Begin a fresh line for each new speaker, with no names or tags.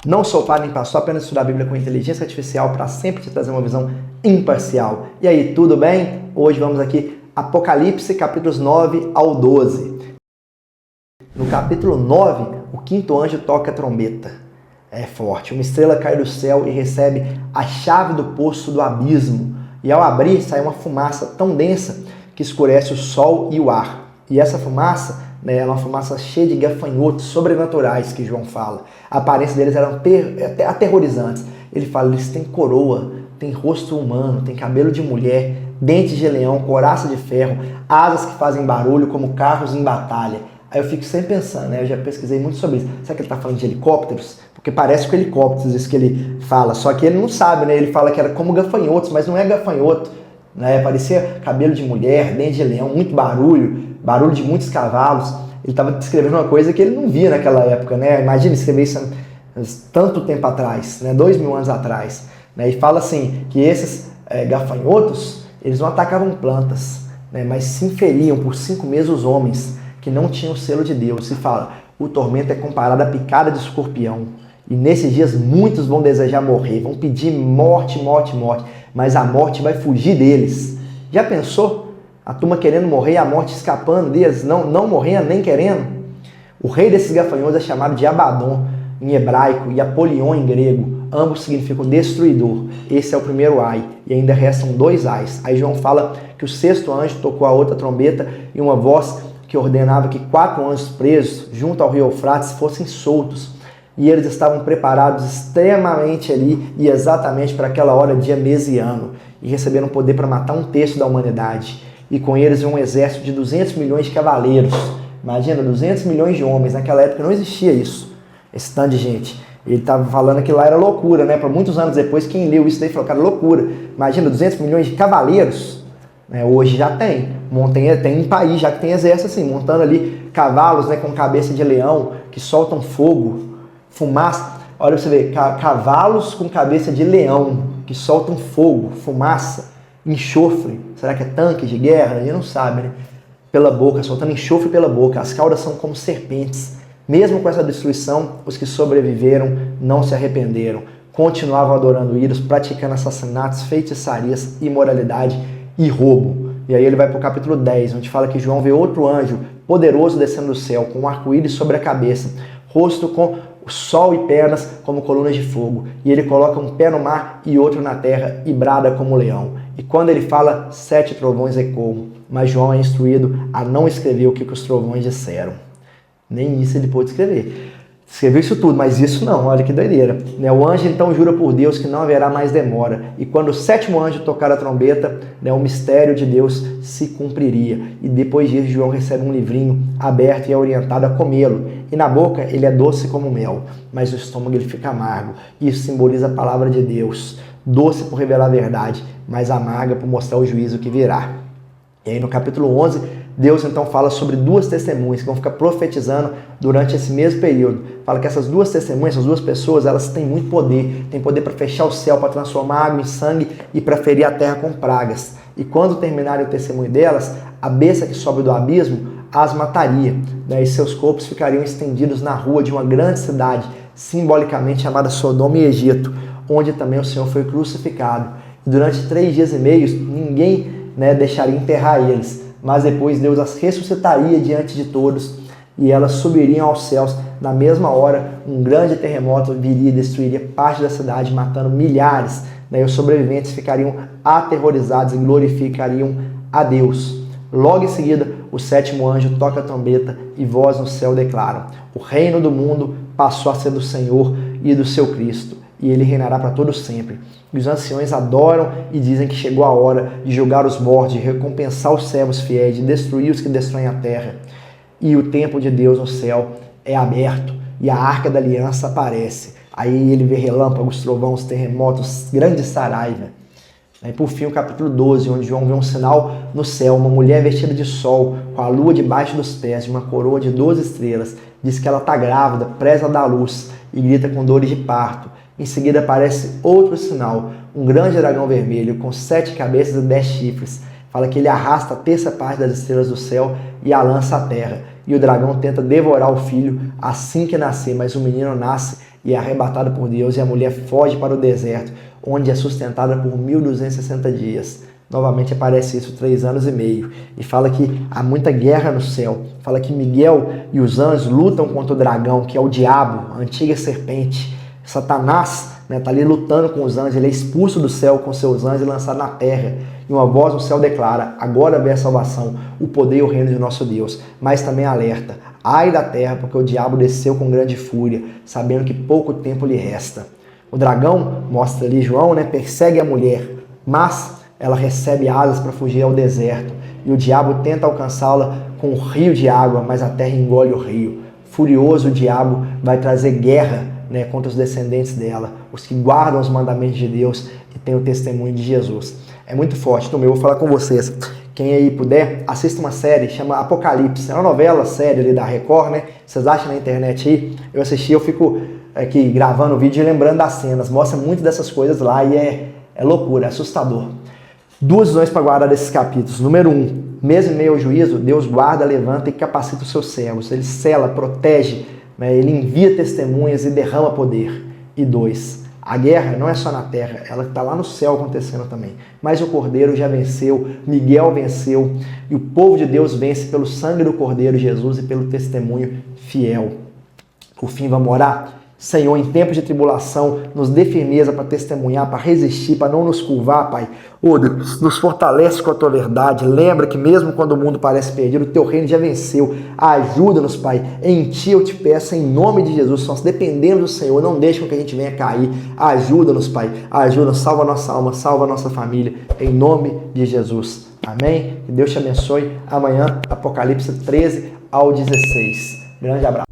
Não sou padre nem pastor, apenas estudar a Bíblia com inteligência artificial para sempre te trazer uma visão imparcial. E aí, tudo bem? Hoje vamos aqui, Apocalipse, capítulos 9 ao 12. No capítulo 9, o quinto anjo toca a trombeta. É forte. Uma estrela cai do céu e recebe a chave do poço do abismo. E ao abrir, sai uma fumaça tão densa que escurece o sol e o ar. E essa fumaça é uma fumaça cheia de gafanhotos sobrenaturais que João fala. A aparência deles eram aterrorizantes. Ele fala, eles têm coroa, têm rosto humano, têm cabelo de mulher, dentes de leão, couraça de ferro, asas que fazem barulho como carros em batalha. Aí eu fico sempre pensando, né? Eu já pesquisei muito sobre isso. Será que ele está falando de helicópteros? Porque parece com helicópteros isso que ele fala. Só que ele não sabe, né? Ele fala que era como gafanhotos, mas não é gafanhoto. Né? Parecia cabelo de mulher, dente de leão, muito barulho de muitos cavalos. Ele estava descrevendo uma coisa que ele não via naquela época, né? Imagina escrever isso tanto tempo atrás, né? 2000 anos atrás. Né? E fala assim, que esses gafanhotos, eles não atacavam plantas, né? Mas sim feriam por 5 meses os homens que não tinham o selo de Deus. E fala, o tormento é comparado à picada de escorpião. E nesses dias muitos vão desejar morrer, vão pedir morte, morte, morte, mas a morte vai fugir deles. Já pensou? A turma querendo morrer e a morte escapando deles, não morrendo nem querendo. O rei desses gafanhotos é chamado de Abaddon em hebraico e Apolion em grego. Ambos significam destruidor. Esse é o primeiro ai. E ainda restam 2 ais. Aí João fala que o 6º anjo tocou a outra trombeta e uma voz que ordenava que 4 anjos presos junto ao rio Eufrates fossem soltos. E eles estavam preparados extremamente ali e exatamente para aquela hora, dia, mês e ano. E receberam poder para matar 1/3 da humanidade. E com eles um exército de 200 milhões de cavaleiros. Imagina, 200 milhões de homens. Naquela época não existia isso, esse tanto de gente. Ele estava falando que lá era loucura, né? Para muitos anos depois, quem leu isso daí falou, cara, loucura. Imagina, 200 milhões de cavaleiros. Né? Hoje já tem. Tem um país já que tem exército assim, montando ali cavalos, né, com cabeça de leão, que soltam fogo, fumaça. Olha pra você ver, cavalos com cabeça de leão, que soltam fogo, fumaça, enxofre. Será que é tanque de guerra? A gente não sabe, né? Pela boca, soltando enxofre pela boca. As caudas são como serpentes. Mesmo com essa destruição, os que sobreviveram não se arrependeram. Continuavam adorando ídolos, praticando assassinatos, feitiçarias, imoralidade e roubo. E aí ele vai para o capítulo 10, onde fala que João vê outro anjo poderoso descendo do céu, com um arco-íris sobre a cabeça, rosto com o sol e pernas como colunas de fogo. E ele coloca um pé no mar e outro na terra e brada como um leão. E quando ele fala, 7 trovões ecoam. Mas João é instruído a não escrever o que os trovões disseram. Nem isso ele pôde escrever. Escreveu isso tudo, mas isso não, olha que doideira. O anjo então jura por Deus que não haverá mais demora. E quando o 7º anjo tocar a trombeta, o mistério de Deus se cumpriria. E depois disso, João recebe um livrinho aberto e é orientado a comê-lo. E na boca ele é doce como mel, mas no estômago ele fica amargo. Isso simboliza a palavra de Deus. Doce por revelar a verdade, mas amarga por mostrar o juízo que virá. E aí no capítulo 11, Deus então fala sobre 2 testemunhas que vão ficar profetizando durante esse mesmo período. Fala que essas 2 testemunhas, essas 2 pessoas, elas têm muito poder. Tem poder para fechar o céu, para transformar água em sangue e para ferir a terra com pragas. E quando terminarem o testemunho delas, a besta que sobe do abismo as mataria. E seus corpos ficariam estendidos na rua de uma grande cidade, simbolicamente chamada Sodoma e Egito, onde também o Senhor foi crucificado. E durante 3 dias e meio, ninguém deixaria enterrar eles. Mas depois Deus as ressuscitaria diante de todos e elas subiriam aos céus. Na mesma hora, um grande terremoto viria e destruiria parte da cidade, matando milhares. E os sobreviventes ficariam aterrorizados e glorificariam a Deus. Logo em seguida, o 7º anjo toca a trombeta e voz no céu declaram: o reino do mundo passou a ser do Senhor e do seu Cristo, e ele reinará para todos sempre. E os anciões adoram e dizem que chegou a hora de julgar os mortos, de recompensar os servos fiéis, de destruir os que destroem a terra. E o templo de Deus no céu é aberto e a arca da aliança aparece. Aí ele vê relâmpagos, trovões, terremotos, grande saraiva. E por fim o capítulo 12, onde João vê um sinal no céu, uma mulher vestida de sol, com a lua debaixo dos pés, de uma coroa de 12 estrelas. Diz que ela está grávida, presa a dar luz e grita com dores de parto. Em seguida aparece outro sinal, um grande dragão vermelho com 7 cabeças e 10 chifres. Fala que ele arrasta a 1/3 parte das estrelas do céu e a lança à terra. E o dragão tenta devorar o filho assim que nascer, mas o menino nasce e é arrebatada por Deus, e a mulher foge para o deserto, onde é sustentada por 1260 dias. Novamente aparece isso 3 anos e meio. E fala que há muita guerra no céu. Fala que Miguel e os anjos lutam contra o dragão, que é o diabo, a antiga serpente. Satanás está ali lutando com os anjos. Ele é expulso do céu com seus anjos e lançado na terra. E uma voz no céu declara: agora vem a salvação, o poder e o reino de nosso Deus. Mas também alerta: ai da terra, porque o diabo desceu com grande fúria, sabendo que pouco tempo lhe resta. O dragão, mostra ali João, persegue a mulher, mas ela recebe asas para fugir ao deserto. E o diabo tenta alcançá-la com um rio de água, mas a terra engole o rio. Furioso, o diabo vai trazer guerra contra os descendentes dela, os que guardam os mandamentos de Deus e têm o testemunho de Jesus. É muito forte. Então, eu vou falar com vocês. Quem aí puder, assista uma série, chama Apocalipse. É uma novela, série ali da Record, Vocês acham na internet aí? Eu assisti, eu fico aqui gravando o vídeo e lembrando das cenas. Mostra muito dessas coisas lá e é loucura, é assustador. 2 lições para guardar desses capítulos. Número 1, mesmo em meio ao juízo, Deus guarda, levanta e capacita os seus servos. Ele sela, protege, ele envia testemunhas e derrama poder. E 2, a guerra não é só na terra, ela está lá no céu acontecendo também. Mas o Cordeiro já venceu, Miguel venceu, e o povo de Deus vence pelo sangue do Cordeiro Jesus e pelo testemunho fiel. Por fim, vamos orar? Senhor, em tempos de tribulação, nos dê firmeza para testemunhar, para resistir, para não nos curvar, Pai. Deus, nos fortalece com a Tua verdade. Lembra que mesmo quando o mundo parece perdido, o Teu reino já venceu. Ajuda-nos, Pai. Em Ti eu te peço, em nome de Jesus. Nós dependemos do Senhor. Não deixe que a gente venha cair. Ajuda-nos, Pai. Ajuda-nos. Salva a nossa alma, salva a nossa família. Em nome de Jesus. Amém? Que Deus te abençoe. Amanhã, Apocalipse 13 ao 16. Grande abraço.